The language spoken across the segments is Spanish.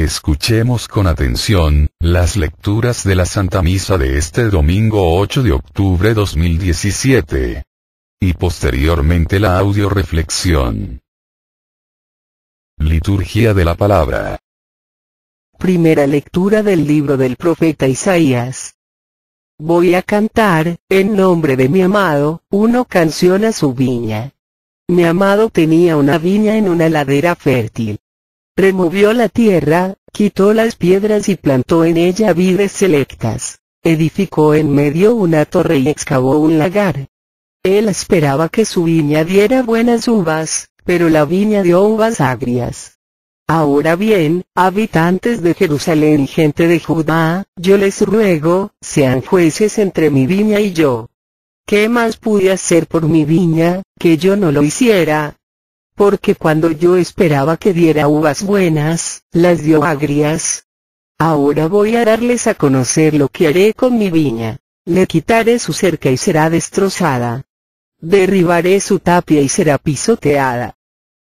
Escuchemos con atención, las lecturas de la Santa Misa de este domingo 8 de octubre 2017. Y posteriormente la audio reflexión. Liturgia de la Palabra. Primera lectura del libro del profeta Isaías. Voy a cantar, en nombre de mi amado, una canción a su viña. Mi amado tenía una viña en una ladera fértil. Removió la tierra, quitó las piedras y plantó en ella vides selectas. Edificó en medio una torre y excavó un lagar. Él esperaba que su viña diera buenas uvas, pero la viña dio uvas agrias. Ahora bien, habitantes de Jerusalén y gente de Judá, yo les ruego, sean jueces entre mi viña y yo. ¿Qué más pude hacer por mi viña, que yo no lo hiciera? Porque cuando yo esperaba que diera uvas buenas, las dio agrias. Ahora voy a darles a conocer lo que haré con mi viña. Le quitaré su cerca y será destrozada. Derribaré su tapia y será pisoteada.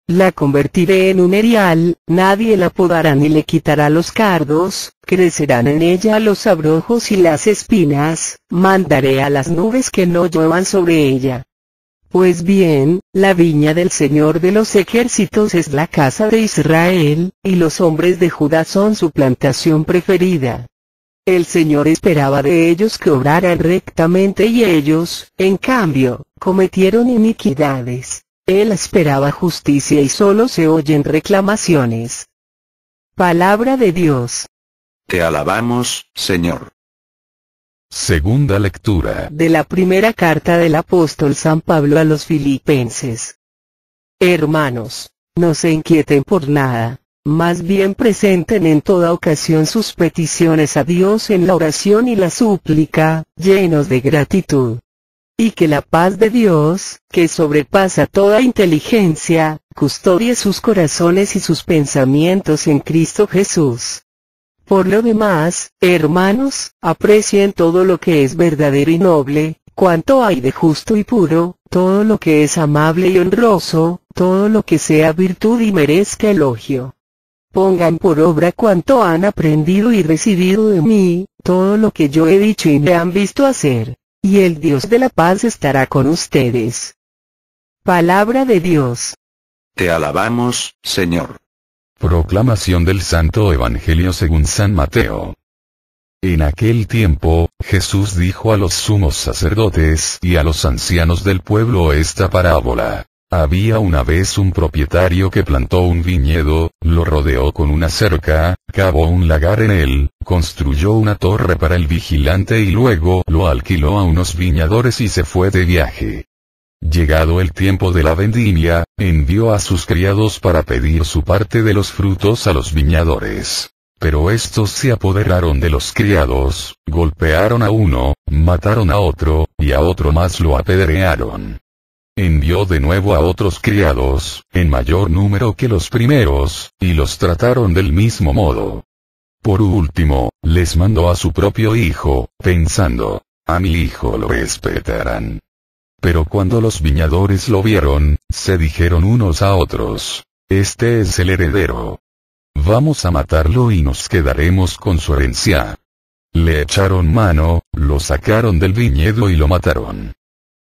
La convertiré en un erial, nadie la podará ni le quitará los cardos, crecerán en ella los abrojos y las espinas, mandaré a las nubes que no lluevan sobre ella. Pues bien, la viña del Señor de los ejércitos es la casa de Israel, y los hombres de Judá son su plantación preferida. El Señor esperaba de ellos que obraran rectamente y ellos, en cambio, cometieron iniquidades. Él esperaba justicia y solo se oyen reclamaciones. Palabra de Dios. Te alabamos, Señor. Segunda lectura. De la primera carta del apóstol San Pablo a los Filipenses. Hermanos, no se inquieten por nada, más bien presenten en toda ocasión sus peticiones a Dios en la oración y la súplica, llenos de gratitud. Y que la paz de Dios, que sobrepasa toda inteligencia, custodie sus corazones y sus pensamientos en Cristo Jesús. Por lo demás, hermanos, aprecien todo lo que es verdadero y noble, cuanto hay de justo y puro, todo lo que es amable y honroso, todo lo que sea virtud y merezca elogio. Pongan por obra cuanto han aprendido y recibido de mí, todo lo que yo he dicho y me han visto hacer, y el Dios de la paz estará con ustedes. Palabra de Dios. Te alabamos, Señor. Proclamación del Santo Evangelio según San Mateo. En aquel tiempo, Jesús dijo a los sumos sacerdotes y a los ancianos del pueblo esta parábola. Había una vez un propietario que plantó un viñedo, lo rodeó con una cerca, cavó un lagar en él, construyó una torre para el vigilante y luego lo alquiló a unos viñadores y se fue de viaje. Llegado el tiempo de la vendimia, envió a sus criados para pedir su parte de los frutos a los viñadores. Pero estos se apoderaron de los criados, golpearon a uno, mataron a otro, y a otro más lo apedrearon. Envió de nuevo a otros criados, en mayor número que los primeros, y los trataron del mismo modo. Por último, les mandó a su propio hijo, pensando, a mi hijo lo respetarán. Pero cuando los viñadores lo vieron, se dijeron unos a otros, este es el heredero. Vamos a matarlo y nos quedaremos con su herencia. Le echaron mano, lo sacaron del viñedo y lo mataron.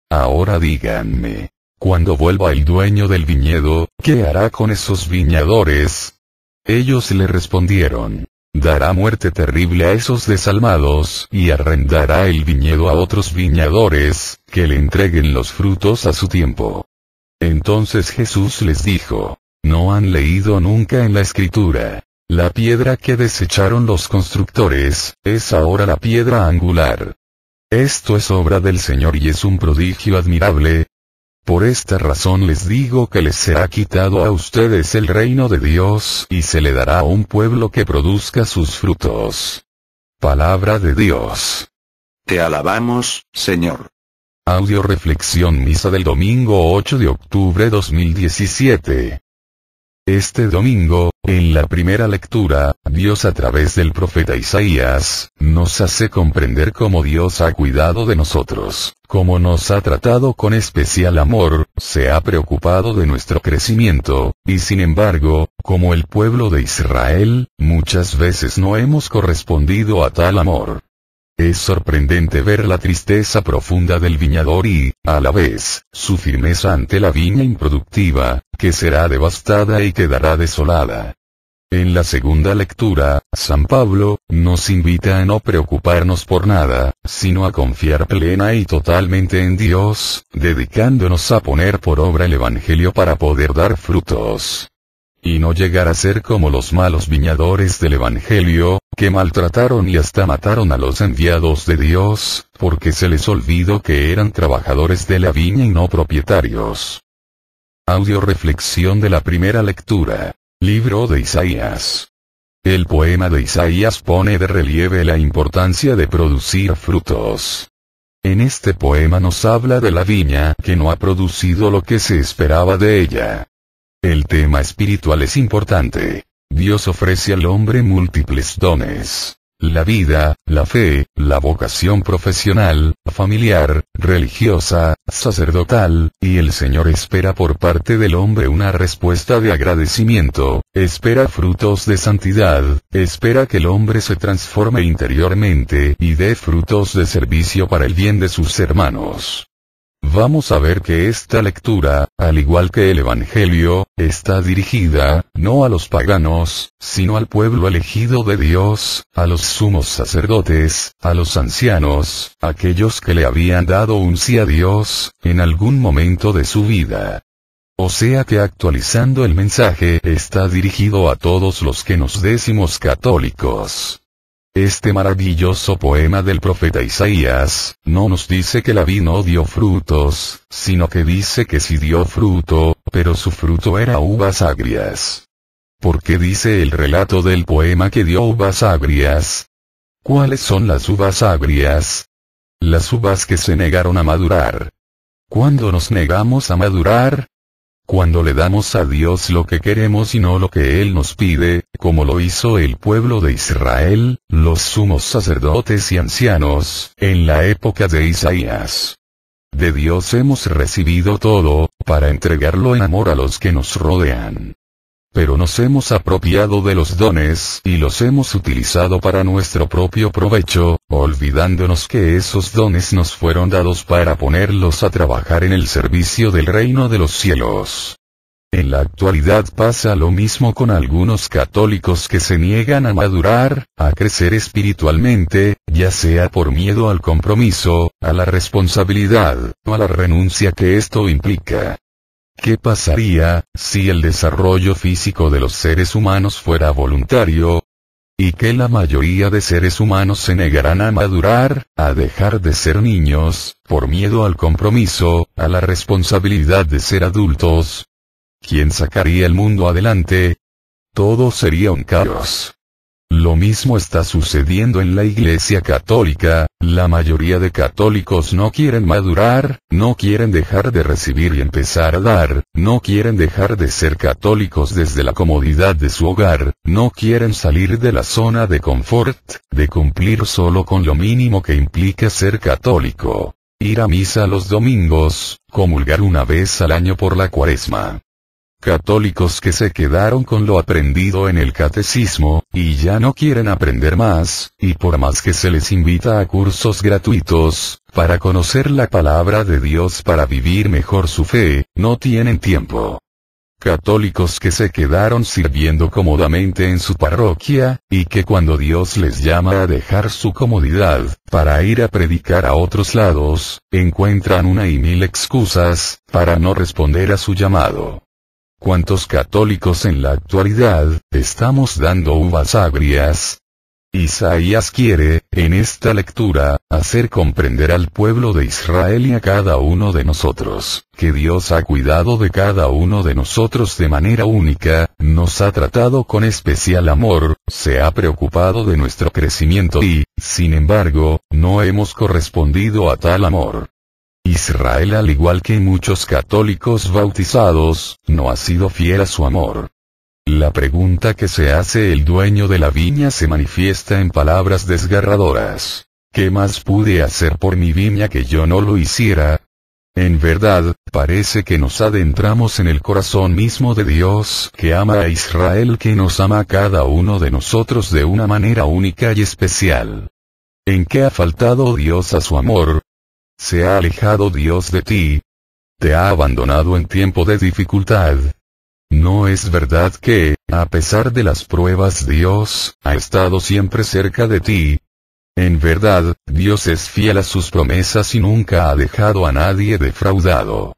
Ahora díganme, cuando vuelva el dueño del viñedo, ¿qué hará con esos viñadores? Ellos le respondieron, dará muerte terrible a esos desalmados y arrendará el viñedo a otros viñadores, que le entreguen los frutos a su tiempo. Entonces Jesús les dijo, ¿no han leído nunca en la Escritura? La piedra que desecharon los constructores, es ahora la piedra angular. Esto es obra del Señor y es un prodigio admirable. Por esta razón les digo que les será quitado a ustedes el reino de Dios y se le dará a un pueblo que produzca sus frutos. Palabra de Dios. Te alabamos, Señor. Audio reflexión misa del domingo 8 de octubre 2017. Este domingo, en la primera lectura, Dios a través del profeta Isaías, nos hace comprender cómo Dios ha cuidado de nosotros, cómo nos ha tratado con especial amor, se ha preocupado de nuestro crecimiento, y sin embargo, como el pueblo de Israel, muchas veces no hemos correspondido a tal amor. Es sorprendente ver la tristeza profunda del viñador y, a la vez, su firmeza ante la viña improductiva, que será devastada y quedará desolada. En la segunda lectura, San Pablo, nos invita a no preocuparnos por nada, sino a confiar plena y totalmente en Dios, dedicándonos a poner por obra el Evangelio para poder dar frutos. Y no llegar a ser como los malos viñadores del Evangelio, que maltrataron y hasta mataron a los enviados de Dios, porque se les olvidó que eran trabajadores de la viña y no propietarios. Audio reflexión de la primera lectura. Libro de Isaías. El poema de Isaías pone de relieve la importancia de producir frutos. En este poema nos habla de la viña que no ha producido lo que se esperaba de ella. El tema espiritual es importante. Dios ofrece al hombre múltiples dones. La vida, la fe, la vocación profesional, familiar, religiosa, sacerdotal, y el Señor espera por parte del hombre una respuesta de agradecimiento, espera frutos de santidad, espera que el hombre se transforme interiormente y dé frutos de servicio para el bien de sus hermanos. Vamos a ver que esta lectura, al igual que el Evangelio, está dirigida, no a los paganos, sino al pueblo elegido de Dios, a los sumos sacerdotes, a los ancianos, aquellos que le habían dado un sí a Dios, en algún momento de su vida. O sea que actualizando el mensaje está dirigido a todos los que nos decimos católicos. Este maravilloso poema del profeta Isaías, no nos dice que la vid no dio frutos, sino que dice que sí dio fruto, pero su fruto era uvas agrias. ¿Por qué dice el relato del poema que dio uvas agrias? ¿Cuáles son las uvas agrias? Las uvas que se negaron a madurar. ¿Cuándo nos negamos a madurar? Cuando le damos a Dios lo que queremos y no lo que Él nos pide, como lo hizo el pueblo de Israel, los sumos sacerdotes y ancianos, en la época de Isaías. De Dios hemos recibido todo, para entregarlo en amor a los que nos rodean. Pero nos hemos apropiado de los dones y los hemos utilizado para nuestro propio provecho, olvidándonos que esos dones nos fueron dados para ponerlos a trabajar en el servicio del reino de los cielos. En la actualidad pasa lo mismo con algunos católicos que se niegan a madurar, a crecer espiritualmente, ya sea por miedo al compromiso, a la responsabilidad, o a la renuncia que esto implica. ¿Qué pasaría, si el desarrollo físico de los seres humanos fuera voluntario? ¿Y que la mayoría de seres humanos se negarán a madurar, a dejar de ser niños, por miedo al compromiso, a la responsabilidad de ser adultos? ¿Quién sacaría el mundo adelante? Todo sería un caos. Lo mismo está sucediendo en la Iglesia Católica, la mayoría de católicos no quieren madurar, no quieren dejar de recibir y empezar a dar, no quieren dejar de ser católicos desde la comodidad de su hogar, no quieren salir de la zona de confort, de cumplir solo con lo mínimo que implica ser católico. Ir a misa los domingos, comulgar una vez al año por la Cuaresma. Católicos que se quedaron con lo aprendido en el catecismo, y ya no quieren aprender más, y por más que se les invita a cursos gratuitos, para conocer la palabra de Dios para vivir mejor su fe, no tienen tiempo. Católicos que se quedaron sirviendo cómodamente en su parroquia, y que cuando Dios les llama a dejar su comodidad, para ir a predicar a otros lados, encuentran una y mil excusas, para no responder a su llamado. ¿Cuántos católicos en la actualidad, estamos dando uvas agrias? Isaías quiere, en esta lectura, hacer comprender al pueblo de Israel y a cada uno de nosotros, que Dios ha cuidado de cada uno de nosotros de manera única, nos ha tratado con especial amor, se ha preocupado de nuestro crecimiento y, sin embargo, no hemos correspondido a tal amor. Israel, al igual que muchos católicos bautizados, no ha sido fiel a su amor. La pregunta que se hace el dueño de la viña se manifiesta en palabras desgarradoras. ¿Qué más pude hacer por mi viña que yo no lo hiciera? En verdad, parece que nos adentramos en el corazón mismo de Dios, que ama a Israel, que nos ama a cada uno de nosotros de una manera única y especial. ¿En qué ha faltado Dios a su amor? ¿Se ha alejado Dios de ti? ¿Te ha abandonado en tiempo de dificultad? ¿No es verdad que, a pesar de las pruebas, Dios ha estado siempre cerca de ti? En verdad, Dios es fiel a sus promesas y nunca ha dejado a nadie defraudado.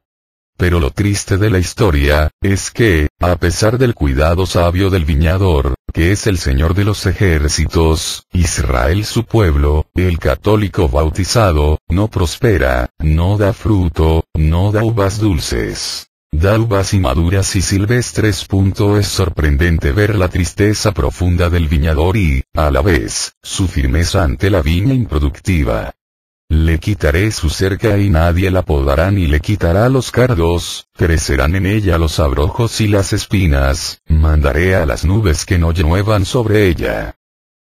Pero lo triste de la historia, es que, a pesar del cuidado sabio del viñador, que es el Señor de los ejércitos, Israel su pueblo, el católico bautizado, no prospera, no da fruto, no da uvas dulces. Da uvas inmaduras y silvestres. Es sorprendente ver la tristeza profunda del viñador y, a la vez, su firmeza ante la viña improductiva. Le quitaré su cerca y nadie la podará ni le quitará los cardos, crecerán en ella los abrojos y las espinas, mandaré a las nubes que no lluevan sobre ella.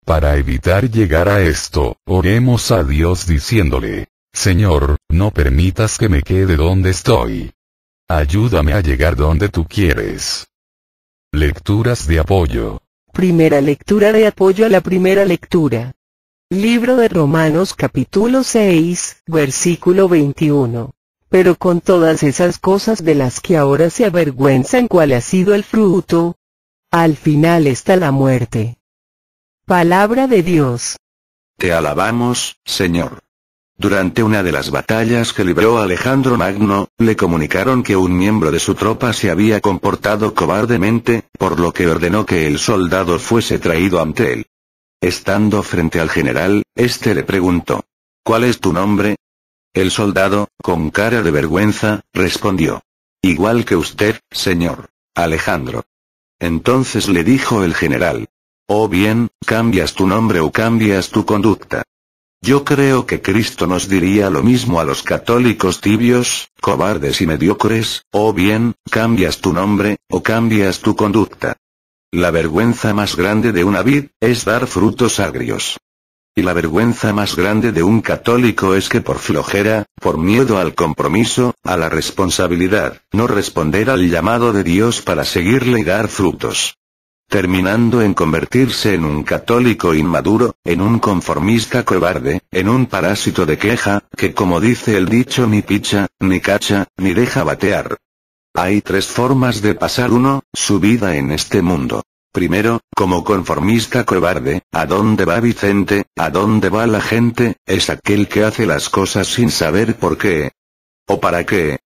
Para evitar llegar a esto, oremos a Dios diciéndole, Señor, no permitas que me quede donde estoy. Ayúdame a llegar donde tú quieres. Lecturas de apoyo. Primera lectura de apoyo a la primera lectura. Libro de Romanos capítulo 6, versículo 21. Pero con todas esas cosas de las que ahora se avergüenzan, ¿cuál ha sido el fruto? Al final está la muerte. Palabra de Dios. Te alabamos, Señor. Durante una de las batallas que libró Alejandro Magno, le comunicaron que un miembro de su tropa se había comportado cobardemente, por lo que ordenó que el soldado fuese traído ante él. Estando frente al general, este le preguntó, ¿cuál es tu nombre? El soldado, con cara de vergüenza, respondió, igual que usted, señor, Alejandro. Entonces le dijo el general, o bien, cambias tu nombre o cambias tu conducta. Yo creo que Cristo nos diría lo mismo a los católicos tibios, cobardes y mediocres, o bien, cambias tu nombre, o cambias tu conducta. La vergüenza más grande de una vid, es dar frutos agrios. Y la vergüenza más grande de un católico es que por flojera, por miedo al compromiso, a la responsabilidad, no responder al llamado de Dios para seguirle y dar frutos. Terminando en convertirse en un católico inmaduro, en un conformista cobarde, en un parásito de queja, que como dice el dicho ni picha, ni cacha, ni deja batear. Hay tres formas de pasar su vida en este mundo. Primero, como conformista cobarde, ¿a dónde va Vicente? ¿A dónde va la gente? Es aquel que hace las cosas sin saber por qué. ¿O para qué?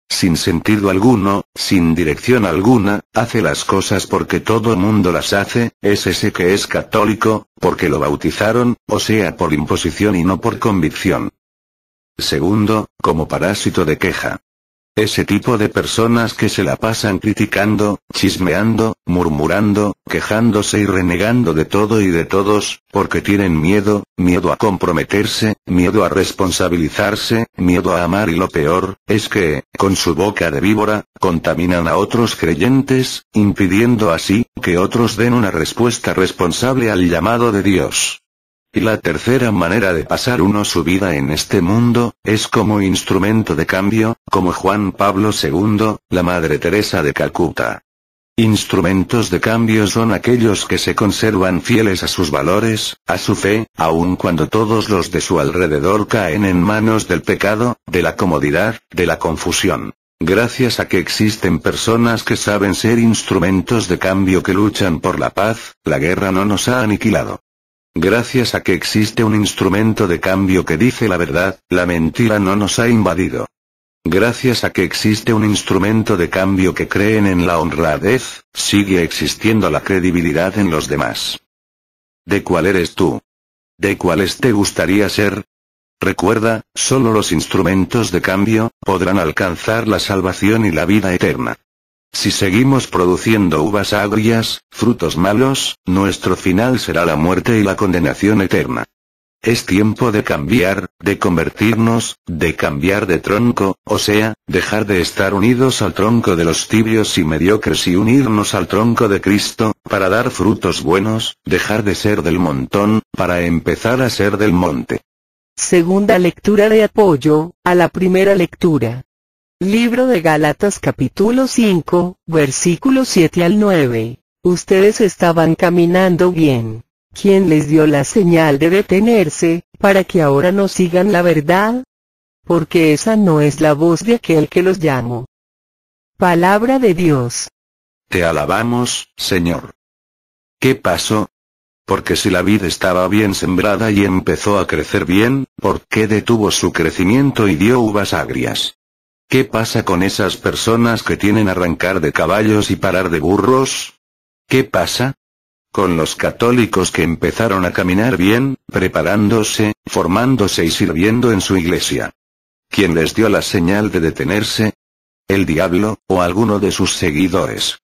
Sin sentido alguno, sin dirección alguna, hace las cosas porque todo el mundo las hace, es ese que es católico, porque lo bautizaron, o sea por imposición y no por convicción. Segundo, como parásito de queja. Ese tipo de personas que se la pasan criticando, chismeando, murmurando, quejándose y renegando de todo y de todos, porque tienen miedo, miedo a comprometerse, miedo a responsabilizarse, miedo a amar y lo peor, es que, con su boca de víbora, contaminan a otros creyentes, impidiendo así, que otros den una respuesta responsable al llamado de Dios. Y la tercera manera de pasar su vida en este mundo, es como instrumento de cambio, como Juan Pablo II, la Madre Teresa de Calcuta. Instrumentos de cambio son aquellos que se conservan fieles a sus valores, a su fe, aun cuando todos los de su alrededor caen en manos del pecado, de la comodidad, de la confusión. Gracias a que existen personas que saben ser instrumentos de cambio que luchan por la paz, la guerra no nos ha aniquilado. Gracias a que existe un instrumento de cambio que dice la verdad, la mentira no nos ha invadido. Gracias a que existe un instrumento de cambio que creen en la honradez, sigue existiendo la credibilidad en los demás. ¿De cuál eres tú? ¿De cuáles te gustaría ser? Recuerda, solo los instrumentos de cambio podrán alcanzar la salvación y la vida eterna. Si seguimos produciendo uvas agrias, frutos malos, nuestro final será la muerte y la condenación eterna. Es tiempo de cambiar, de convertirnos, de cambiar de tronco, o sea, dejar de estar unidos al tronco de los tibios y mediocres y unirnos al tronco de Cristo, para dar frutos buenos, dejar de ser del montón, para empezar a ser del monte. Segunda lectura de apoyo a la primera lectura. Libro de Gálatas capítulo 5, versículos 7 al 9. Ustedes estaban caminando bien. ¿Quién les dio la señal de detenerse, para que ahora no sigan la verdad? Porque esa no es la voz de aquel que los llamó. Palabra de Dios. Te alabamos, Señor. ¿Qué pasó? Porque si la vid estaba bien sembrada y empezó a crecer bien, ¿por qué detuvo su crecimiento y dio uvas agrias? ¿Qué pasa con esas personas que tienen arrancar de caballos y parar de burros? ¿Qué pasa con los católicos que empezaron a caminar bien, preparándose, formándose y sirviendo en su iglesia? ¿Quién les dio la señal de detenerse? ¿El diablo, o alguno de sus seguidores?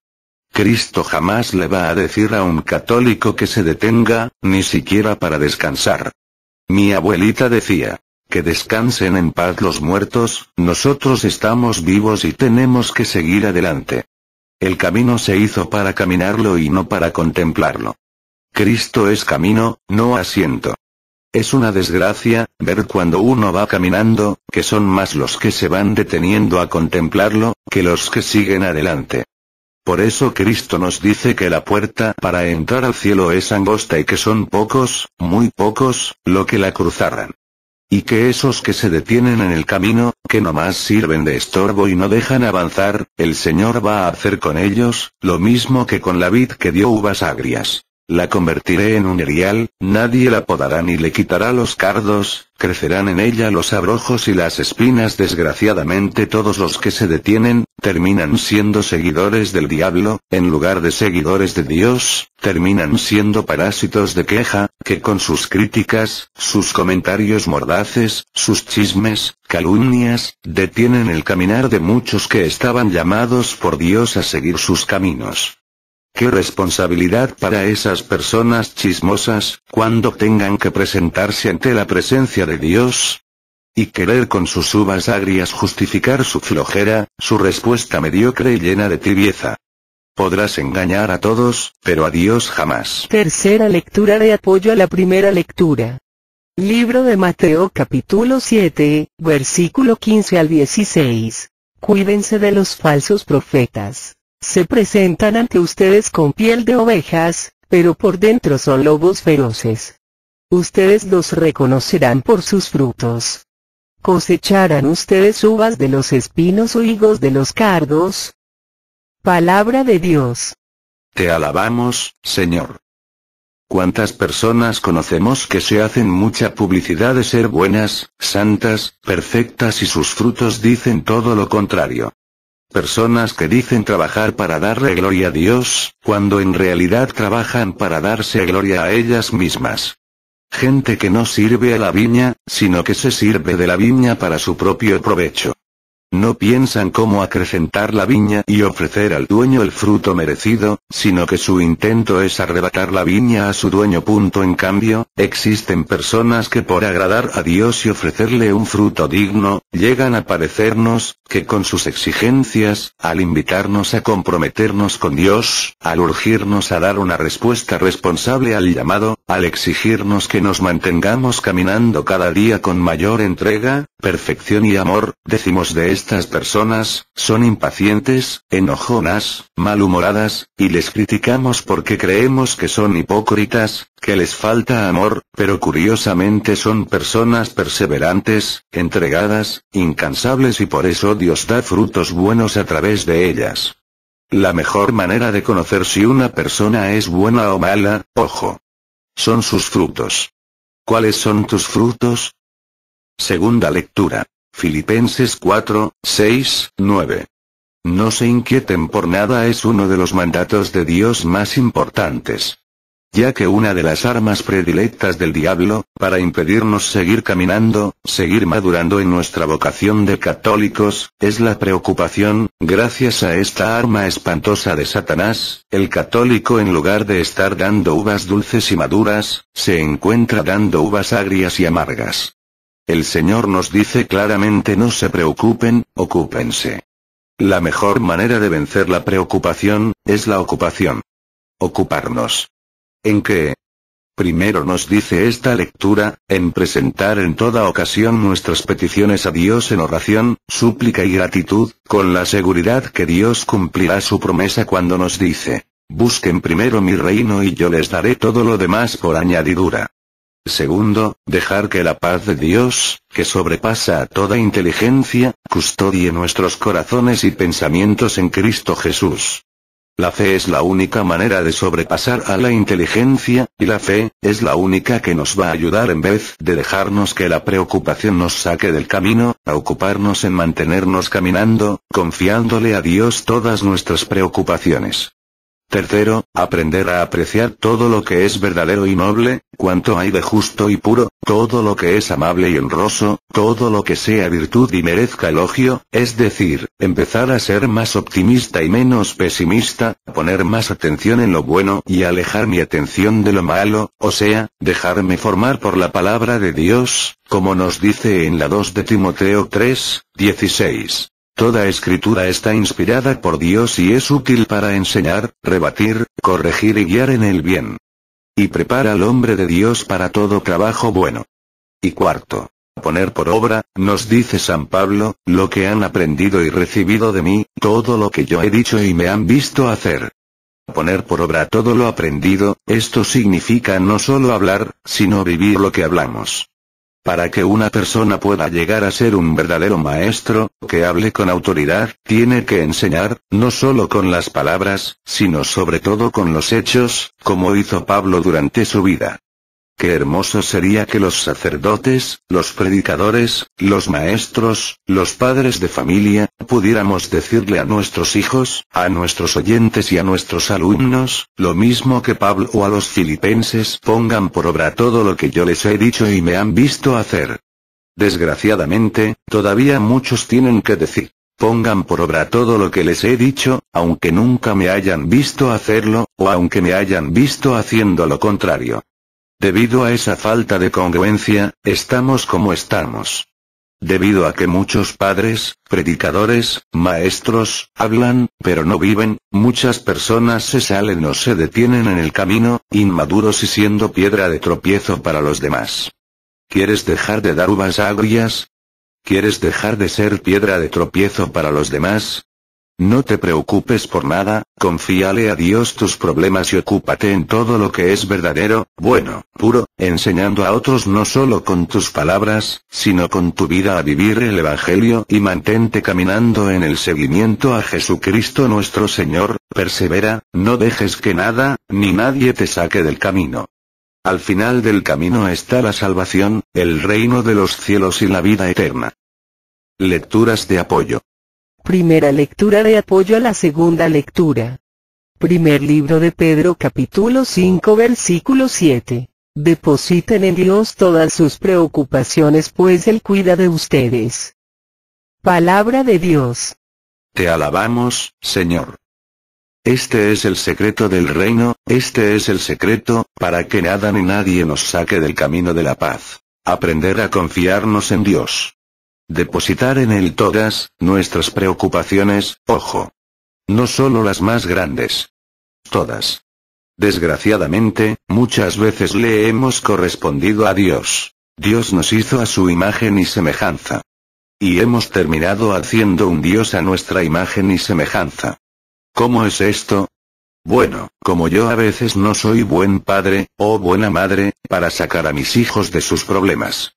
Cristo jamás le va a decir a un católico que se detenga, ni siquiera para descansar. Mi abuelita decía, que descansen en paz los muertos, nosotros estamos vivos y tenemos que seguir adelante. El camino se hizo para caminarlo y no para contemplarlo. Cristo es camino, no asiento. Es una desgracia, ver cuando uno va caminando, que son más los que se van deteniendo a contemplarlo, que los que siguen adelante. Por eso Cristo nos dice que la puerta para entrar al cielo es angosta y que son pocos, muy pocos, lo que la cruzarán. Y que esos que se detienen en el camino, que nomás sirven de estorbo y no dejan avanzar, el Señor va a hacer con ellos, lo mismo que con la vid que dio uvas agrias. La convertiré en un erial, nadie la podará ni le quitará los cardos, crecerán en ella los abrojos y las espinas. Desgraciadamente todos los que se detienen, terminan siendo seguidores del diablo, en lugar de seguidores de Dios, terminan siendo parásitos de queja, que con sus críticas, sus comentarios mordaces, sus chismes, calumnias, detienen el caminar de muchos que estaban llamados por Dios a seguir sus caminos. ¡Qué responsabilidad para esas personas chismosas, cuando tengan que presentarse ante la presencia de Dios! Y querer con sus uvas agrias justificar su flojera, su respuesta mediocre y llena de tibieza. Podrás engañar a todos, pero a Dios jamás. Tercera lectura de apoyo a la primera lectura. Libro de Mateo capítulo 7, versículo 15 al 16. Cuídense de los falsos profetas. Se presentan ante ustedes con piel de ovejas, pero por dentro son lobos feroces. Ustedes los reconocerán por sus frutos. ¿Cosecharán ustedes uvas de los espinos o higos de los cardos? Palabra de Dios. Te alabamos, Señor. ¿Cuántas personas conocemos que se hacen mucha publicidad de ser buenas, santas, perfectas y sus frutos dicen todo lo contrario? Personas que dicen trabajar para darle gloria a Dios, cuando en realidad trabajan para darse gloria a ellas mismas. Gente que no sirve a la viña, sino que se sirve de la viña para su propio provecho. No piensan cómo acrecentar la viña y ofrecer al dueño el fruto merecido, sino que su intento es arrebatar la viña a su dueño. En cambio, existen personas que por agradar a Dios y ofrecerle un fruto digno, llegan a parecernos, que con sus exigencias, al invitarnos a comprometernos con Dios, al urgirnos a dar una respuesta responsable al llamado, al exigirnos que nos mantengamos caminando cada día con mayor entrega, perfección y amor, decimos de estas personas, son impacientes, enojonas, malhumoradas, y les criticamos porque creemos que son hipócritas, que les falta amor, pero curiosamente son personas perseverantes, entregadas, incansables y por eso Dios da frutos buenos a través de ellas. La mejor manera de conocer si una persona es buena o mala, ojo, son sus frutos. ¿Cuáles son tus frutos? Segunda lectura. Filipenses 4, 6, 9. No se inquieten por nada es uno de los mandatos de Dios más importantes. ya que una de las armas predilectas del diablo, para impedirnos seguir caminando, seguir madurando en nuestra vocación de católicos, es la preocupación. Gracias a esta arma espantosa de Satanás, el católico en lugar de estar dando uvas dulces y maduras, se encuentra dando uvas agrias y amargas. El Señor nos dice claramente: no se preocupen, ocúpense. La mejor manera de vencer la preocupación, es la ocupación. Ocuparnos. ¿En qué? Primero nos dice esta lectura, en presentar en toda ocasión nuestras peticiones a Dios en oración, súplica y gratitud, con la seguridad que Dios cumplirá su promesa cuando nos dice: busquen primero mi reino y yo les daré todo lo demás por añadidura. Segundo, dejar que la paz de Dios, que sobrepasa a toda inteligencia, custodie nuestros corazones y pensamientos en Cristo Jesús. La fe es la única manera de sobrepasar a la inteligencia, y la fe, es la única que nos va a ayudar en vez de dejarnos que la preocupación nos saque del camino, a ocuparnos en mantenernos caminando, confiándole a Dios todas nuestras preocupaciones. Tercero, aprender a apreciar todo lo que es verdadero y noble, cuanto hay de justo y puro, todo lo que es amable y honroso, todo lo que sea virtud y merezca elogio, es decir, empezar a ser más optimista y menos pesimista, poner más atención en lo bueno y alejar mi atención de lo malo, o sea, dejarme formar por la palabra de Dios, como nos dice en la 2 de Timoteo 3:16. Toda escritura está inspirada por Dios y es útil para enseñar, rebatir, corregir y guiar en el bien. Y prepara al hombre de Dios para todo trabajo bueno. Y cuarto, poner por obra, nos dice San Pablo, lo que han aprendido y recibido de mí, todo lo que yo he dicho y me han visto hacer. Poner por obra todo lo aprendido, esto significa no solo hablar, sino vivir lo que hablamos. Para que una persona pueda llegar a ser un verdadero maestro, que hable con autoridad, tiene que enseñar, no solo con las palabras, sino sobre todo con los hechos, como hizo Pablo durante su vida. Qué hermoso sería que los sacerdotes, los predicadores, los maestros, los padres de familia, pudiéramos decirle a nuestros hijos, a nuestros oyentes y a nuestros alumnos, lo mismo que Pablo o a los filipenses: pongan por obra todo lo que yo les he dicho y me han visto hacer. Desgraciadamente, todavía muchos tienen que decir: pongan por obra todo lo que les he dicho, aunque nunca me hayan visto hacerlo, o aunque me hayan visto haciendo lo contrario. Debido a esa falta de congruencia, estamos como estamos. Debido a que muchos padres, predicadores, maestros, hablan, pero no viven, muchas personas se salen o se detienen en el camino, inmaduros y siendo piedra de tropiezo para los demás. ¿Quieres dejar de dar uvas agrias? ¿Quieres dejar de ser piedra de tropiezo para los demás? No te preocupes por nada, confíale a Dios tus problemas y ocúpate en todo lo que es verdadero, bueno, puro, enseñando a otros no solo con tus palabras, sino con tu vida a vivir el Evangelio y mantente caminando en el seguimiento a Jesucristo nuestro Señor, persevera, no dejes que nada, ni nadie te saque del camino. Al final del camino está la salvación, el reino de los cielos y la vida eterna. Lecturas de apoyo. Primera lectura de apoyo a la segunda lectura. Primer libro de Pedro capítulo 5 versículo 7. Depositen en Dios todas sus preocupaciones pues Él cuida de ustedes. Palabra de Dios. Te alabamos, Señor. Este es el secreto del reino, este es el secreto, para que nada ni nadie nos saque del camino de la paz. Aprender a confiarnos en Dios. Depositar en Él todas nuestras preocupaciones, ojo. No solo las más grandes. Todas. Desgraciadamente, muchas veces le hemos correspondido a Dios. Dios nos hizo a su imagen y semejanza. Y hemos terminado haciendo un Dios a nuestra imagen y semejanza. ¿Cómo es esto? Bueno, como yo a veces no soy buen padre, o buena madre, para sacar a mis hijos de sus problemas.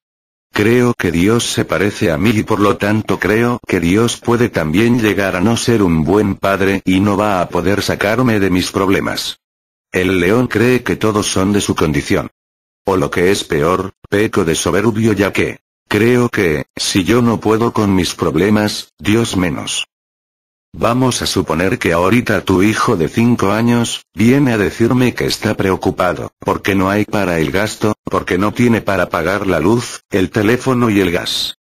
Creo que Dios se parece a mí y por lo tanto creo que Dios puede también llegar a no ser un buen padre y no va a poder sacarme de mis problemas. El león cree que todos son de su condición. O lo que es peor, peco de soberbio ya que creo que, si yo no puedo con mis problemas, Dios menos. Vamos a suponer que ahorita tu hijo de 5 años, viene a decirme que está preocupado, porque no hay para el gasto, porque no tiene para pagar la luz, el teléfono y el gas.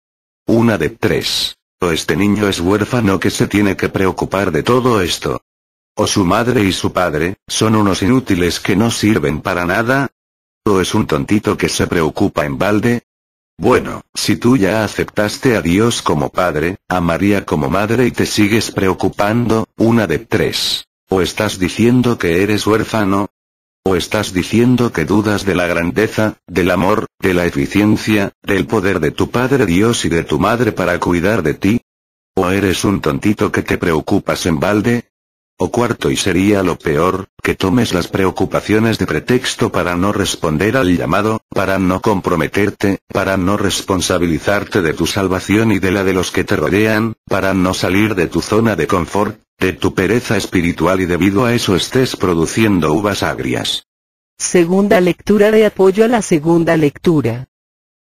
Una de 3. O este niño es huérfano que se tiene que preocupar de todo esto. O su madre y su padre, son unos inútiles que no sirven para nada. O es un tontito que se preocupa en balde. Bueno, si tú ya aceptaste a Dios como Padre, a María como Madre y te sigues preocupando, una de 3. O estás diciendo que eres huérfano. O estás diciendo que dudas de la grandeza, del amor, de la eficiencia, del poder de tu Padre Dios y de tu Madre para cuidar de ti. O eres un tontito que te preocupas en balde. O cuarto, y sería lo peor, que tomes las preocupaciones de pretexto para no responder al llamado, para no comprometerte, para no responsabilizarte de tu salvación y de la de los que te rodean, para no salir de tu zona de confort, de tu pereza espiritual y debido a eso estés produciendo uvas agrias. Segunda lectura de apoyo a la segunda lectura.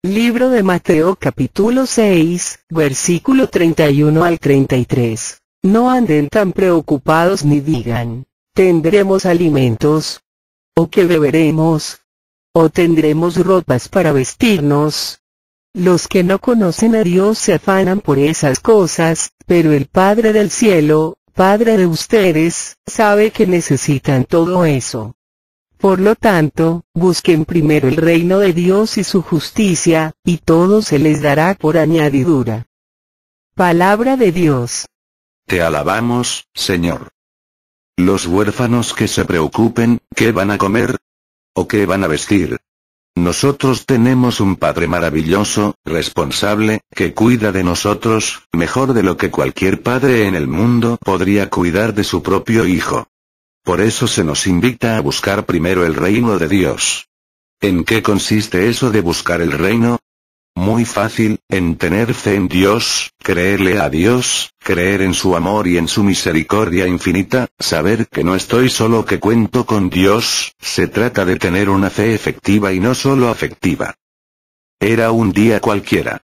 Libro de Mateo capítulo 6, versículo 31 al 33. No anden tan preocupados ni digan, ¿tendremos alimentos? ¿O qué beberemos? ¿O tendremos ropas para vestirnos? Los que no conocen a Dios se afanan por esas cosas, pero el Padre del cielo, Padre de ustedes, sabe que necesitan todo eso. Por lo tanto, busquen primero el reino de Dios y su justicia, y todo se les dará por añadidura. Palabra de Dios. Te alabamos, Señor. Los huérfanos que se preocupen, ¿qué van a comer? ¿O qué van a vestir? Nosotros tenemos un Padre maravilloso, responsable, que cuida de nosotros, mejor de lo que cualquier padre en el mundo podría cuidar de su propio hijo. Por eso se nos invita a buscar primero el reino de Dios. ¿En qué consiste eso de buscar el reino? Muy fácil, en tener fe en Dios, creerle a Dios, creer en su amor y en su misericordia infinita, saber que no estoy solo, que cuento con Dios. Se trata de tener una fe efectiva y no solo afectiva. Era un día cualquiera.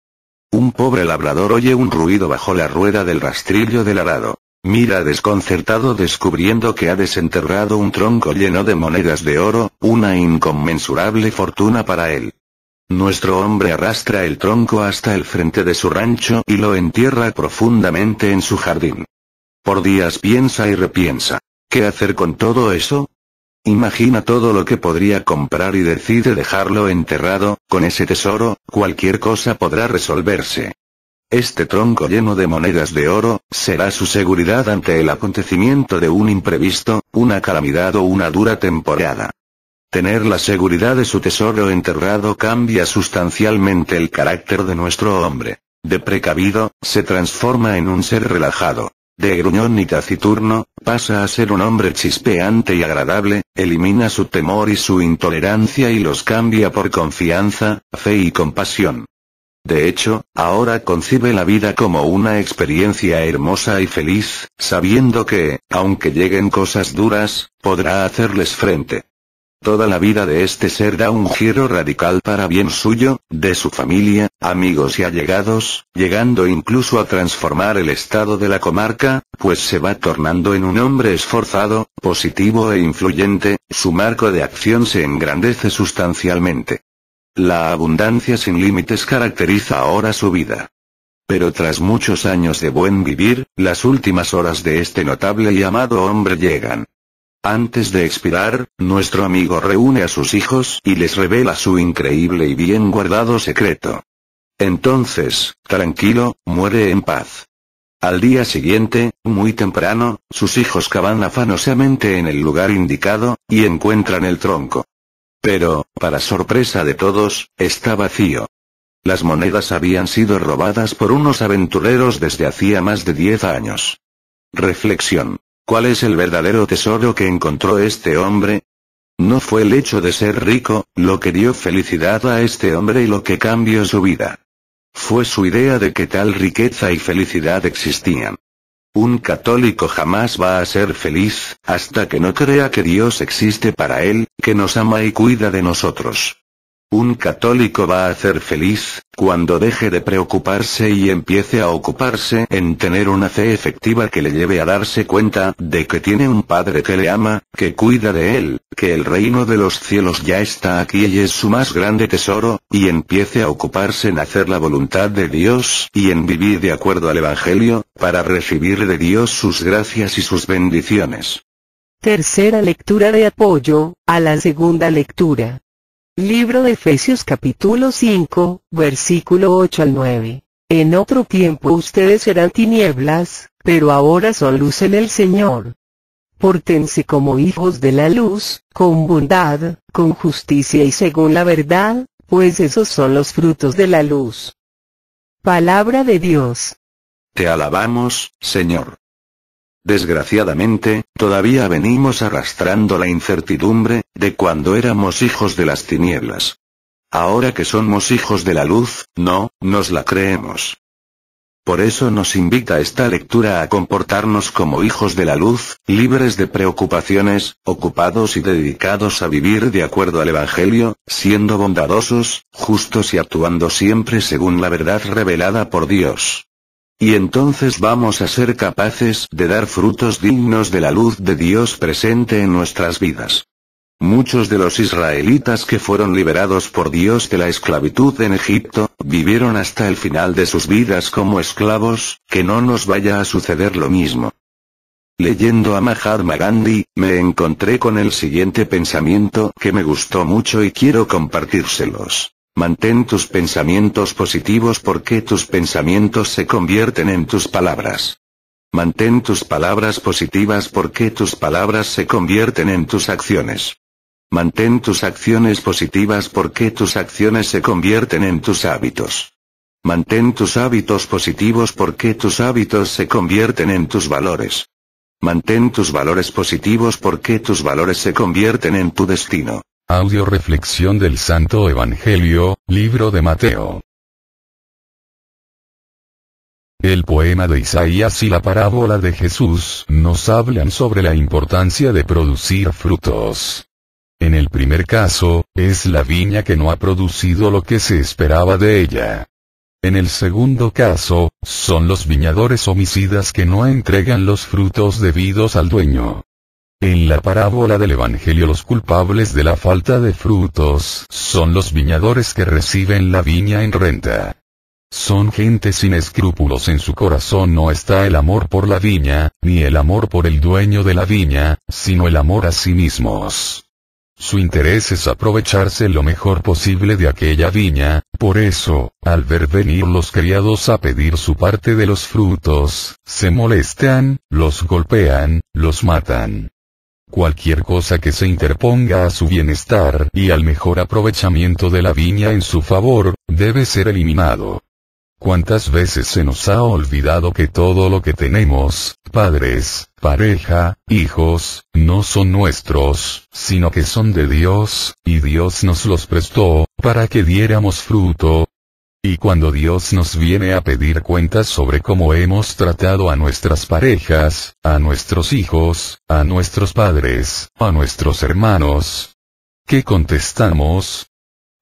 Un pobre labrador oye un ruido bajo la rueda del rastrillo del arado. Mira desconcertado descubriendo que ha desenterrado un tronco lleno de monedas de oro, una inconmensurable fortuna para él. Nuestro hombre arrastra el tronco hasta el frente de su rancho y lo entierra profundamente en su jardín. Por días piensa y repiensa. ¿Qué hacer con todo eso? Imagina todo lo que podría comprar y decide dejarlo enterrado. Con ese tesoro, cualquier cosa podrá resolverse. Este tronco lleno de monedas de oro, será su seguridad ante el acontecimiento de un imprevisto, una calamidad o una dura temporada. Tener la seguridad de su tesoro enterrado cambia sustancialmente el carácter de nuestro hombre. De precavido, se transforma en un ser relajado. De gruñón y taciturno, pasa a ser un hombre chispeante y agradable, elimina su temor y su intolerancia y los cambia por confianza, fe y compasión. De hecho, ahora concibe la vida como una experiencia hermosa y feliz, sabiendo que, aunque lleguen cosas duras, podrá hacerles frente. Toda la vida de este ser da un giro radical para bien suyo, de su familia, amigos y allegados, llegando incluso a transformar el estado de la comarca, pues se va tornando en un hombre esforzado, positivo e influyente, su marco de acción se engrandece sustancialmente. La abundancia sin límites caracteriza ahora su vida. Pero tras muchos años de buen vivir, las últimas horas de este notable y amado hombre llegan. Antes de expirar, nuestro amigo reúne a sus hijos y les revela su increíble y bien guardado secreto. Entonces, tranquilo, muere en paz. Al día siguiente, muy temprano, sus hijos cavan afanosamente en el lugar indicado, y encuentran el tronco. Pero, para sorpresa de todos, está vacío. Las monedas habían sido robadas por unos aventureros desde hacía más de 10 años. Reflexión. ¿Cuál es el verdadero tesoro que encontró este hombre? No fue el hecho de ser rico, lo que dio felicidad a este hombre y lo que cambió su vida. Fue su idea de que tal riqueza y felicidad existían. Un católico jamás va a ser feliz, hasta que no crea que Dios existe para él, que nos ama y cuida de nosotros. Un católico va a ser feliz, cuando deje de preocuparse y empiece a ocuparse en tener una fe efectiva que le lleve a darse cuenta de que tiene un Padre que le ama, que cuida de él, que el reino de los cielos ya está aquí y es su más grande tesoro, y empiece a ocuparse en hacer la voluntad de Dios y en vivir de acuerdo al Evangelio, para recibir de Dios sus gracias y sus bendiciones. Tercera lectura de apoyo a la segunda lectura. Libro de Efesios capítulo 5, versículo 8 al 9. En otro tiempo ustedes eran tinieblas, pero ahora son luz en el Señor. Pórtense como hijos de la luz, con bondad, con justicia y según la verdad, pues esos son los frutos de la luz. Palabra de Dios. Te alabamos, Señor. Desgraciadamente, todavía venimos arrastrando la incertidumbre de cuando éramos hijos de las tinieblas. Ahora que somos hijos de la luz, no nos la creemos. Por eso nos invita esta lectura a comportarnos como hijos de la luz, libres de preocupaciones, ocupados y dedicados a vivir de acuerdo al Evangelio, siendo bondadosos, justos y actuando siempre según la verdad revelada por Dios. Y entonces vamos a ser capaces de dar frutos dignos de la luz de Dios presente en nuestras vidas. Muchos de los israelitas que fueron liberados por Dios de la esclavitud en Egipto, vivieron hasta el final de sus vidas como esclavos, que no nos vaya a suceder lo mismo. Leyendo a Mahatma Gandhi, me encontré con el siguiente pensamiento que me gustó mucho y quiero compartírselos. Mantén tus pensamientos positivos porque tus pensamientos se convierten en tus palabras. Mantén tus palabras positivas porque tus palabras se convierten en tus acciones. Mantén tus acciones positivas porque tus acciones se convierten en tus hábitos. Mantén tus hábitos positivos porque tus hábitos se convierten en tus valores. Mantén tus valores positivos porque tus valores se convierten en tu destino. Audio reflexión del Santo Evangelio, libro de Mateo. El poema de Isaías y la parábola de Jesús nos hablan sobre la importancia de producir frutos. En el primer caso, es la viña que no ha producido lo que se esperaba de ella. En el segundo caso, son los viñadores homicidas que no entregan los frutos debidos al dueño. En la parábola del Evangelio los culpables de la falta de frutos son los viñadores que reciben la viña en renta. Son gente sin escrúpulos, en su corazón no está el amor por la viña, ni el amor por el dueño de la viña, sino el amor a sí mismos. Su interés es aprovecharse lo mejor posible de aquella viña, por eso, al ver venir los criados a pedir su parte de los frutos, se molestan, los golpean, los matan. Cualquier cosa que se interponga a su bienestar y al mejor aprovechamiento de la viña en su favor, debe ser eliminado. ¿Cuántas veces se nos ha olvidado que todo lo que tenemos, padres, pareja, hijos, no son nuestros, sino que son de Dios, y Dios nos los prestó, para que diéramos fruto? Y cuando Dios nos viene a pedir cuentas sobre cómo hemos tratado a nuestras parejas, a nuestros hijos, a nuestros padres, a nuestros hermanos, ¿qué contestamos?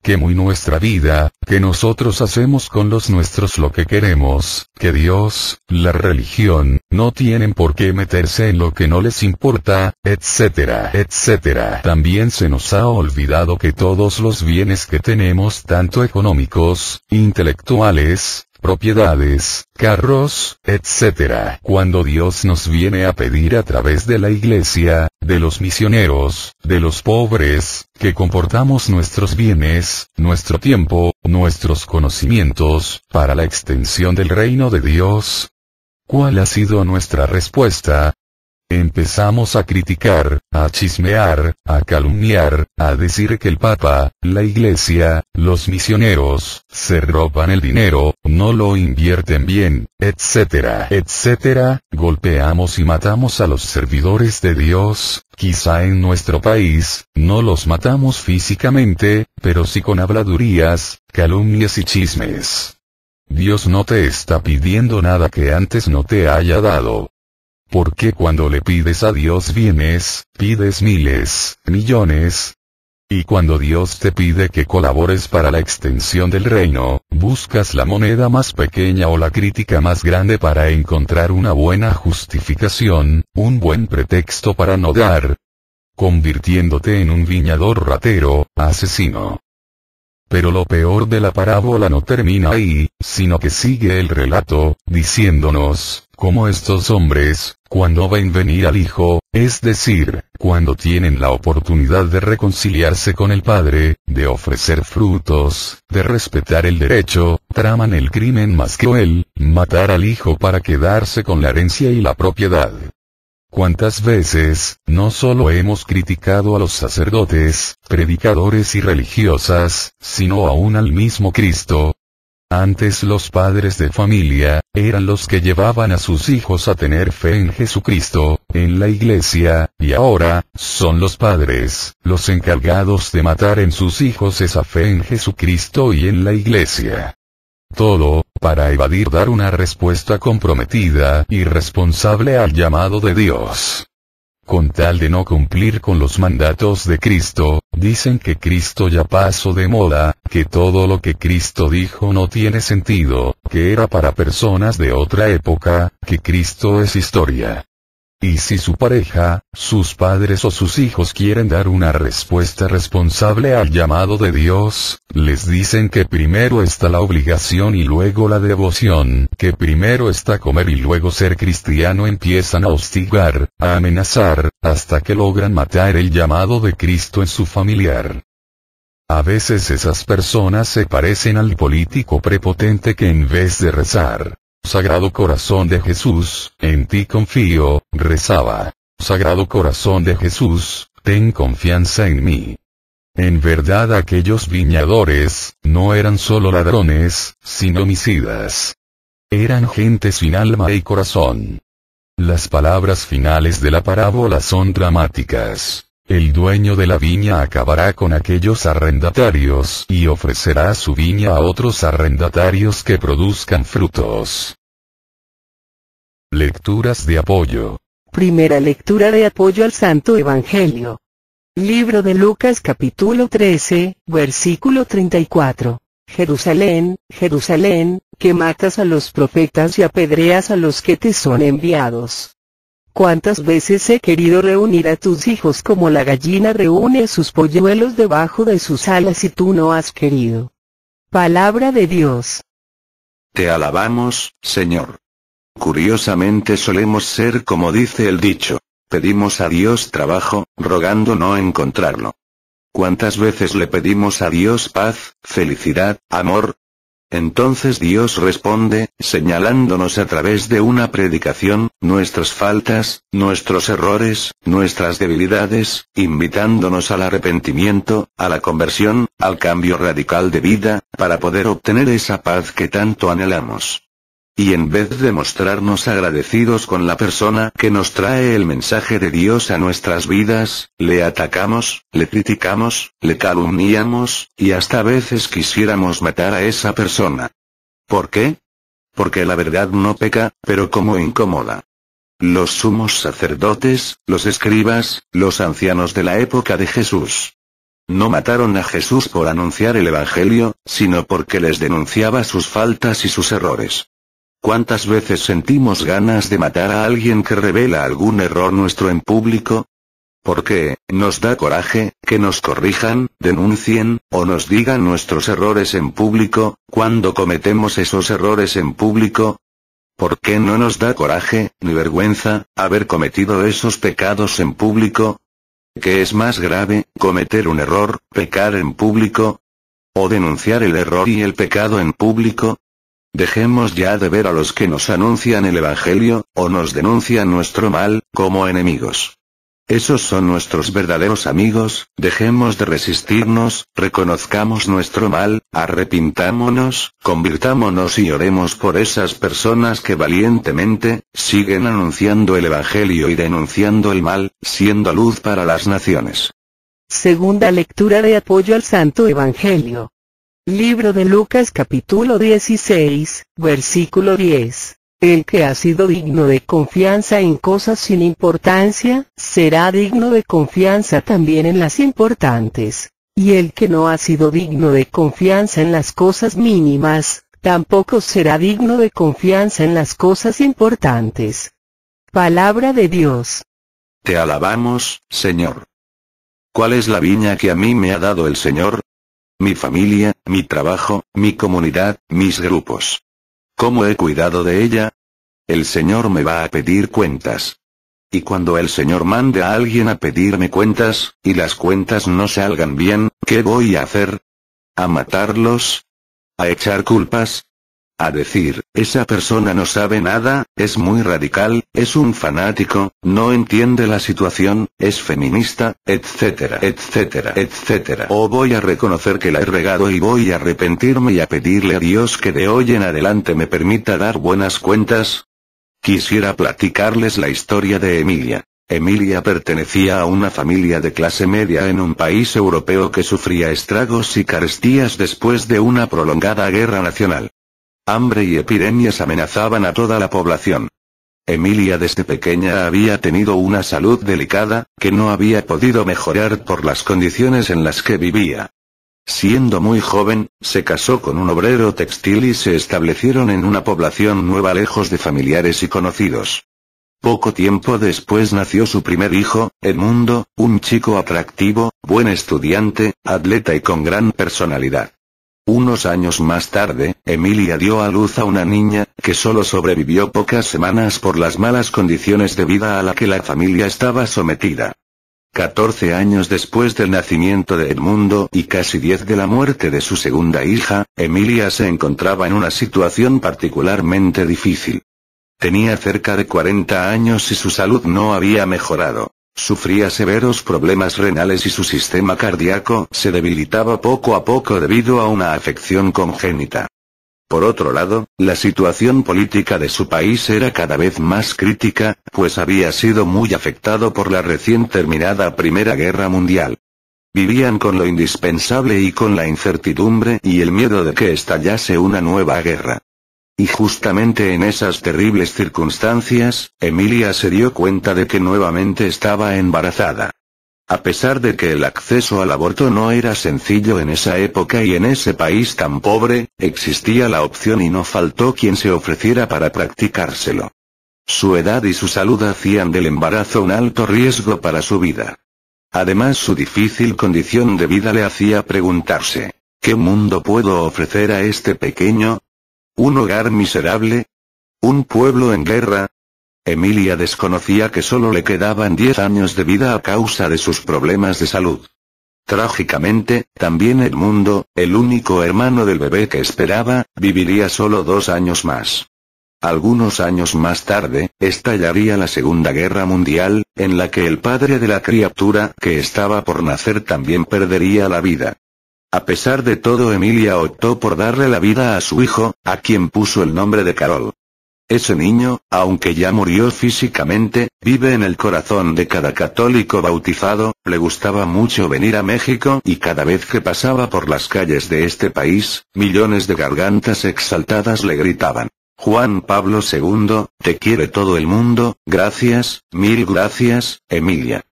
Que muy nuestra vida, que nosotros hacemos con los nuestros lo que queremos, que Dios, la religión, no tienen por qué meterse en lo que no les importa, etcétera, etcétera. También se nos ha olvidado que todos los bienes que tenemos, tanto económicos, intelectuales, propiedades, carros, etc. Cuando Dios nos viene a pedir a través de la iglesia, de los misioneros, de los pobres, que comportamos nuestros bienes, nuestro tiempo, nuestros conocimientos, para la extensión del reino de Dios, ¿cuál ha sido nuestra respuesta? Empezamos a criticar, a chismear, a calumniar, a decir que el Papa, la Iglesia, los misioneros, se roban el dinero, no lo invierten bien, etcétera, etcétera. Golpeamos y matamos a los servidores de Dios. Quizá en nuestro país, no los matamos físicamente, pero sí con habladurías, calumnias y chismes. Dios no te está pidiendo nada que antes no te haya dado. ¿Por qué cuando le pides a Dios bienes, pides miles, millones? Y cuando Dios te pide que colabores para la extensión del reino, buscas la moneda más pequeña o la crítica más grande para encontrar una buena justificación, un buen pretexto para no dar, convirtiéndote en un viñador ratero, asesino. Pero lo peor de la parábola no termina ahí, sino que sigue el relato, diciéndonos, cómo estos hombres, cuando ven venir al Hijo, es decir, cuando tienen la oportunidad de reconciliarse con el Padre, de ofrecer frutos, de respetar el derecho, traman el crimen más cruel, matar al Hijo para quedarse con la herencia y la propiedad. ¿Cuántas veces, no solo hemos criticado a los sacerdotes, predicadores y religiosas, sino aún al mismo Cristo? Antes los padres de familia, eran los que llevaban a sus hijos a tener fe en Jesucristo, en la iglesia, y ahora, son los padres, los encargados de matar en sus hijos esa fe en Jesucristo y en la iglesia. Todo, para evadir dar una respuesta comprometida y responsable al llamado de Dios. Con tal de no cumplir con los mandatos de Cristo, dicen que Cristo ya pasó de moda, que todo lo que Cristo dijo no tiene sentido, que era para personas de otra época, que Cristo es historia. Y si su pareja, sus padres o sus hijos quieren dar una respuesta responsable al llamado de Dios, les dicen que primero está la obligación y luego la devoción, que primero está comer y luego ser cristiano. Empiezan a hostigar, a amenazar, hasta que logran matar el llamado de Cristo en su familiar. A veces esas personas se parecen al político prepotente que en vez de rezar, Sagrado Corazón de Jesús, en ti confío, rezaba, Sagrado Corazón de Jesús, ten confianza en mí. En verdad aquellos viñadores, no eran solo ladrones, sino homicidas. Eran gente sin alma y corazón. Las palabras finales de la parábola son dramáticas. El dueño de la viña acabará con aquellos arrendatarios y ofrecerá su viña a otros arrendatarios que produzcan frutos. Lecturas de apoyo. Primera lectura de apoyo al Santo Evangelio. Libro de Lucas capítulo 13, versículo 34. Jerusalén, Jerusalén, que matas a los profetas y apedreas a los que te son enviados. ¿Cuántas veces he querido reunir a tus hijos como la gallina reúne a sus polluelos debajo de sus alas y tú no has querido? Palabra de Dios. Te alabamos, Señor. Curiosamente solemos ser como dice el dicho, pedimos a Dios trabajo, rogando no encontrarlo. ¿Cuántas veces le pedimos a Dios paz, felicidad, amor? Entonces Dios responde, señalándonos a través de una predicación, nuestras faltas, nuestros errores, nuestras debilidades, invitándonos al arrepentimiento, a la conversión, al cambio radical de vida, para poder obtener esa paz que tanto anhelamos. Y en vez de mostrarnos agradecidos con la persona que nos trae el mensaje de Dios a nuestras vidas, le atacamos, le criticamos, le calumniamos, y hasta a veces quisiéramos matar a esa persona. ¿Por qué? Porque la verdad no peca, pero como incomoda. Los sumos sacerdotes, los escribas, los ancianos de la época de Jesús. No mataron a Jesús por anunciar el Evangelio, sino porque les denunciaba sus faltas y sus errores. ¿Cuántas veces sentimos ganas de matar a alguien que revela algún error nuestro en público? Porque, nos da coraje, que nos corrijan, denuncien, o nos digan nuestros errores en público, cuando cometemos esos errores en público. ¿Por qué no nos da coraje, ni vergüenza, haber cometido esos pecados en público? ¿Qué es más grave, cometer un error, pecar en público? ¿O denunciar el error y el pecado en público? Dejemos ya de ver a los que nos anuncian el Evangelio, o nos denuncian nuestro mal, como enemigos. Esos son nuestros verdaderos amigos. Dejemos de resistirnos, reconozcamos nuestro mal, arrepintámonos, convirtámonos y oremos por esas personas que valientemente siguen anunciando el Evangelio y denunciando el mal, siendo luz para las naciones. Segunda lectura de apoyo al Santo Evangelio. Libro de Lucas capítulo 16, versículo 10. El que ha sido digno de confianza en cosas sin importancia, será digno de confianza también en las importantes. Y el que no ha sido digno de confianza en las cosas mínimas, tampoco será digno de confianza en las cosas importantes. Palabra de Dios. Te alabamos, Señor. ¿Cuál es la viña que a mí me ha dado el Señor? Mi familia, mi trabajo, mi comunidad, mis grupos. ¿Cómo he cuidado de ella? El Señor me va a pedir cuentas. Y cuando el Señor mande a alguien a pedirme cuentas, y las cuentas no salgan bien, ¿qué voy a hacer? ¿A matarlos? ¿A echar culpas? ¿A decir, esa persona no sabe nada, es muy radical, es un fanático, no entiende la situación, es feminista, etcétera, etcétera, etcétera? ¿O voy a reconocer que la he regado y voy a arrepentirme y a pedirle a Dios que de hoy en adelante me permita dar buenas cuentas? Quisiera platicarles la historia de Emilia. Emilia pertenecía a una familia de clase media en un país europeo que sufría estragos y carestías después de una prolongada guerra nacional. Hambre y epidemias amenazaban a toda la población. Emilia desde pequeña había tenido una salud delicada, que no había podido mejorar por las condiciones en las que vivía. Siendo muy joven, se casó con un obrero textil y se establecieron en una población nueva lejos de familiares y conocidos. Poco tiempo después nació su primer hijo, Edmundo, un chico atractivo, buen estudiante, atleta y con gran personalidad. Unos años más tarde, Emilia dio a luz a una niña, que solo sobrevivió pocas semanas por las malas condiciones de vida a la que la familia estaba sometida. 14 años después del nacimiento de Edmundo y casi 10 de la muerte de su segunda hija, Emilia se encontraba en una situación particularmente difícil. Tenía cerca de 40 años y su salud no había mejorado. Sufría severos problemas renales y su sistema cardíaco se debilitaba poco a poco debido a una afección congénita. Por otro lado, la situación política de su país era cada vez más crítica, pues había sido muy afectado por la recién terminada Primera Guerra Mundial. Vivían con lo indispensable y con la incertidumbre y el miedo de que estallase una nueva guerra. Y justamente en esas terribles circunstancias, Emilia se dio cuenta de que nuevamente estaba embarazada. A pesar de que el acceso al aborto no era sencillo en esa época y en ese país tan pobre, existía la opción y no faltó quien se ofreciera para practicárselo. Su edad y su salud hacían del embarazo un alto riesgo para su vida. Además, su difícil condición de vida le hacía preguntarse, ¿qué mundo puedo ofrecer a este pequeño? ¿Un hogar miserable? ¿Un pueblo en guerra? Emilia desconocía que solo le quedaban 10 años de vida a causa de sus problemas de salud. Trágicamente, también Edmundo, el único hermano del bebé que esperaba, viviría solo 2 años más. Algunos años más tarde, estallaría la Segunda Guerra Mundial, en la que el padre de la criatura que estaba por nacer también perdería la vida. A pesar de todo, Emilia optó por darle la vida a su hijo, a quien puso el nombre de Carol. Ese niño, aunque ya murió físicamente, vive en el corazón de cada católico bautizado. Le gustaba mucho venir a México y cada vez que pasaba por las calles de este país, millones de gargantas exaltadas le gritaban: Juan Pablo II, te quiere todo el mundo, gracias, mil gracias, Emilia,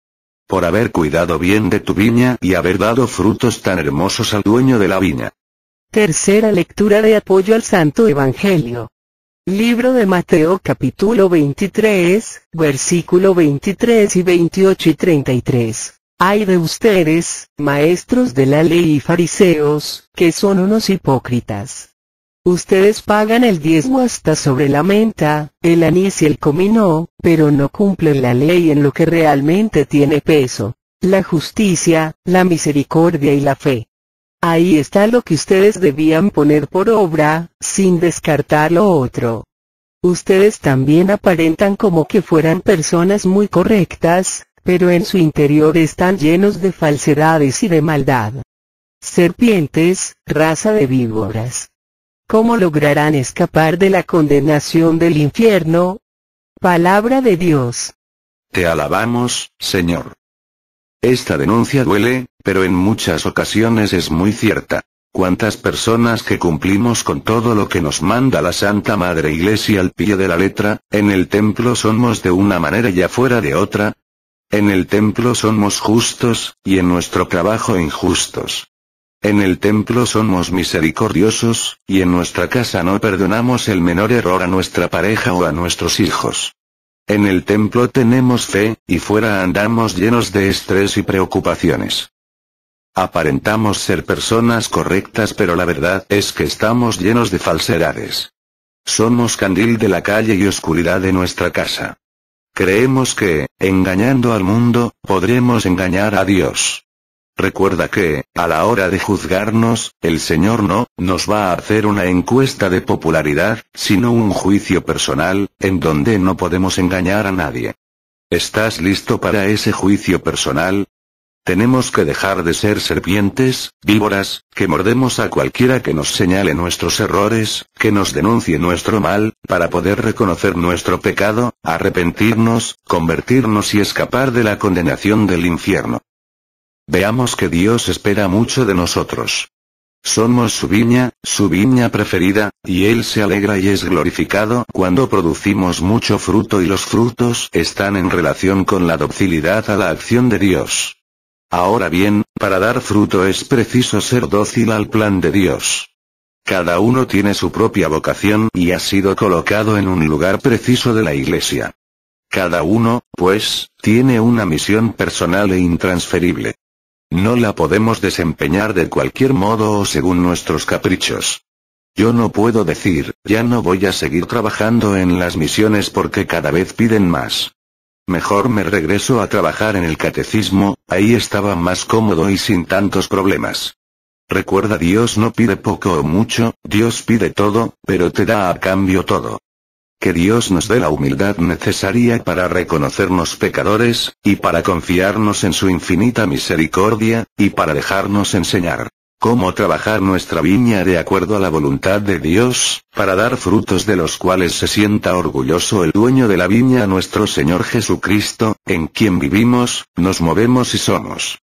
por haber cuidado bien de tu viña y haber dado frutos tan hermosos al dueño de la viña. Tercera lectura de apoyo al Santo Evangelio. Libro de Mateo capítulo 23, versículo 23 y 28 y 33. Ay de ustedes, maestros de la ley y fariseos, que son unos hipócritas. Ustedes pagan el diezmo hasta sobre la menta, el anís y el comino, pero no cumplen la ley en lo que realmente tiene peso: la justicia, la misericordia y la fe. Ahí está lo que ustedes debían poner por obra, sin descartar lo otro. Ustedes también aparentan como que fueran personas muy correctas, pero en su interior están llenos de falsedades y de maldad. Serpientes, raza de víboras. ¿Cómo lograrán escapar de la condenación del infierno? Palabra de Dios. Te alabamos, Señor. Esta denuncia duele, pero en muchas ocasiones es muy cierta. ¿Cuántas personas que cumplimos con todo lo que nos manda la Santa Madre Iglesia al pie de la letra, en el templo somos de una manera y afuera de otra? En el templo somos justos, y en nuestro trabajo injustos. En el templo somos misericordiosos, y en nuestra casa no perdonamos el menor error a nuestra pareja o a nuestros hijos. En el templo tenemos fe, y fuera andamos llenos de estrés y preocupaciones. Aparentamos ser personas correctas, pero la verdad es que estamos llenos de falsedades. Somos candil de la calle y oscuridad de nuestra casa. Creemos que, engañando al mundo, podremos engañar a Dios. Recuerda que, a la hora de juzgarnos, el Señor no nos va a hacer una encuesta de popularidad, sino un juicio personal, en donde no podemos engañar a nadie. ¿Estás listo para ese juicio personal? Tenemos que dejar de ser serpientes, víboras, que mordemos a cualquiera que nos señale nuestros errores, que nos denuncie nuestro mal, para poder reconocer nuestro pecado, arrepentirnos, convertirnos y escapar de la condenación del infierno. Veamos que Dios espera mucho de nosotros. Somos su viña preferida, y Él se alegra y es glorificado cuando producimos mucho fruto y los frutos están en relación con la docilidad a la acción de Dios. Ahora bien, para dar fruto es preciso ser dócil al plan de Dios. Cada uno tiene su propia vocación y ha sido colocado en un lugar preciso de la iglesia. Cada uno, pues, tiene una misión personal e intransferible. No la podemos desempeñar de cualquier modo o según nuestros caprichos. Yo no puedo decir, ya no voy a seguir trabajando en las misiones porque cada vez piden más. Mejor me regreso a trabajar en el catecismo, ahí estaba más cómodo y sin tantos problemas. Recuerda, Dios no pide poco o mucho, Dios pide todo, pero te da a cambio todo. Que Dios nos dé la humildad necesaria para reconocernos pecadores, y para confiarnos en su infinita misericordia, y para dejarnos enseñar cómo trabajar nuestra viña de acuerdo a la voluntad de Dios, para dar frutos de los cuales se sienta orgulloso el dueño de la viña, nuestro Señor Jesucristo, en quien vivimos, nos movemos y somos.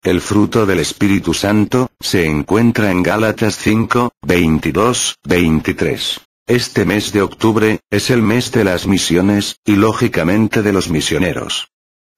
El fruto del Espíritu Santo se encuentra en Gálatas 5, 22, 23. Este mes de octubre es el mes de las misiones, y lógicamente de los misioneros.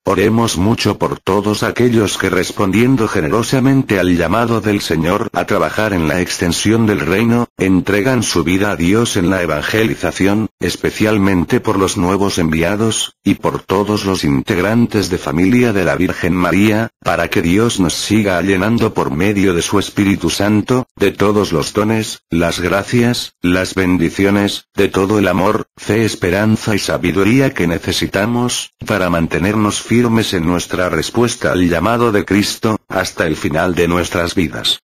Oremos mucho por todos aquellos que, respondiendo generosamente al llamado del Señor a trabajar en la extensión del reino, entregan su vida a Dios en la evangelización, especialmente por los nuevos enviados, y por todos los integrantes de familia de la Virgen María, para que Dios nos siga llenando por medio de su Espíritu Santo, de todos los dones, las gracias, las bendiciones, de todo el amor, fe, esperanza y sabiduría que necesitamos, para mantenernos firmes en nuestra respuesta al llamado de Cristo, hasta el final de nuestras vidas.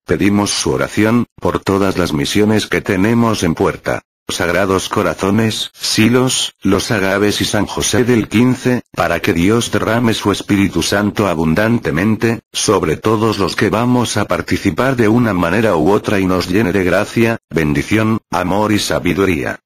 Pedimos su oración, por todas las misiones que tenemos en puerta. Sagrados Corazones, Silos, Los Agaves y San José del 15, para que Dios derrame su Espíritu Santo abundantemente, sobre todos los que vamos a participar de una manera u otra y nos llene de gracia, bendición, amor y sabiduría.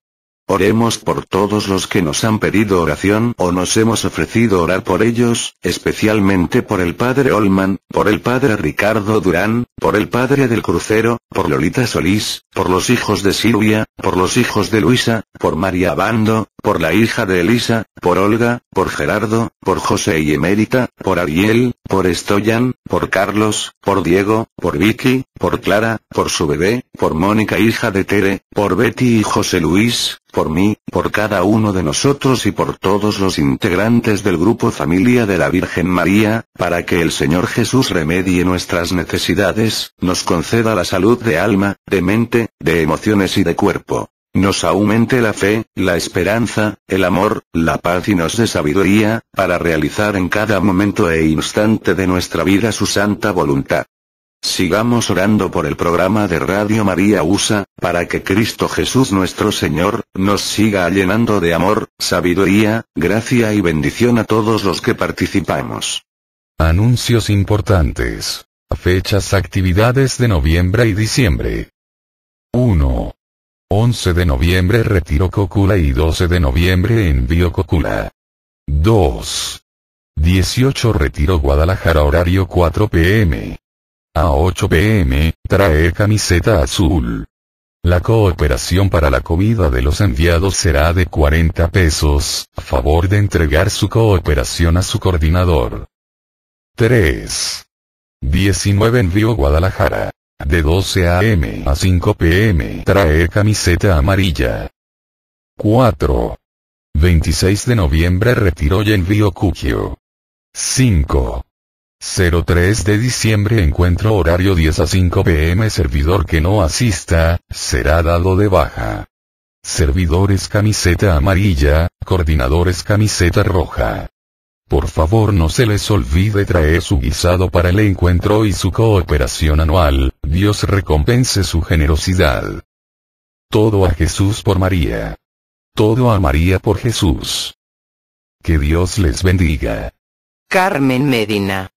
Oremos por todos los que nos han pedido oración o nos hemos ofrecido orar por ellos, especialmente por el Padre Olman, por el Padre Ricardo Durán, por el Padre del Crucero, por Lolita Solís, por los hijos de Silvia, por los hijos de Luisa, por María Bando, por la hija de Elisa, por Olga, por Gerardo, por José y Emérita, por Ariel, por Estoyan, por Carlos, por Diego, por Vicky, por Clara, por su bebé, por Mónica hija de Tere, por Betty y José Luis, por mí, por cada uno de nosotros y por todos los integrantes del grupo Familia de la Virgen María, para que el Señor Jesús remedie nuestras necesidades, nos conceda la salud de alma, de mente, de emociones y de cuerpo. Nos aumente la fe, la esperanza, el amor, la paz y nos dé sabiduría, para realizar en cada momento e instante de nuestra vida su santa voluntad. Sigamos orando por el programa de Radio María USA, para que Cristo Jesús nuestro Señor, nos siga llenando de amor, sabiduría, gracia y bendición a todos los que participamos. Anuncios importantes. Fechas, actividades de noviembre y diciembre. 1. 11 de noviembre Retiro Cocula y 12 de noviembre Envío Cocula. 2. 18 Retiro Guadalajara horario 4 p.m. A 8 p.m., trae camiseta azul. La cooperación para la comida de los enviados será de 40 pesos, a favor de entregar su cooperación a su coordinador. 3. 19 Envío Guadalajara. De 12 a.m. a 5 p.m. traer camiseta amarilla. 4. 26 de noviembre Retiro y envío Cuquio. 5. 03 de diciembre Encuentro horario 10 a 5 p.m. Servidor que no asista, será dado de baja. Servidores camiseta amarilla, coordinadores camiseta roja. Por favor no se les olvide traer su guisado para el encuentro y su cooperación anual, Dios recompense su generosidad. Todo a Jesús por María. Todo a María por Jesús. Que Dios les bendiga. Carmen Medina.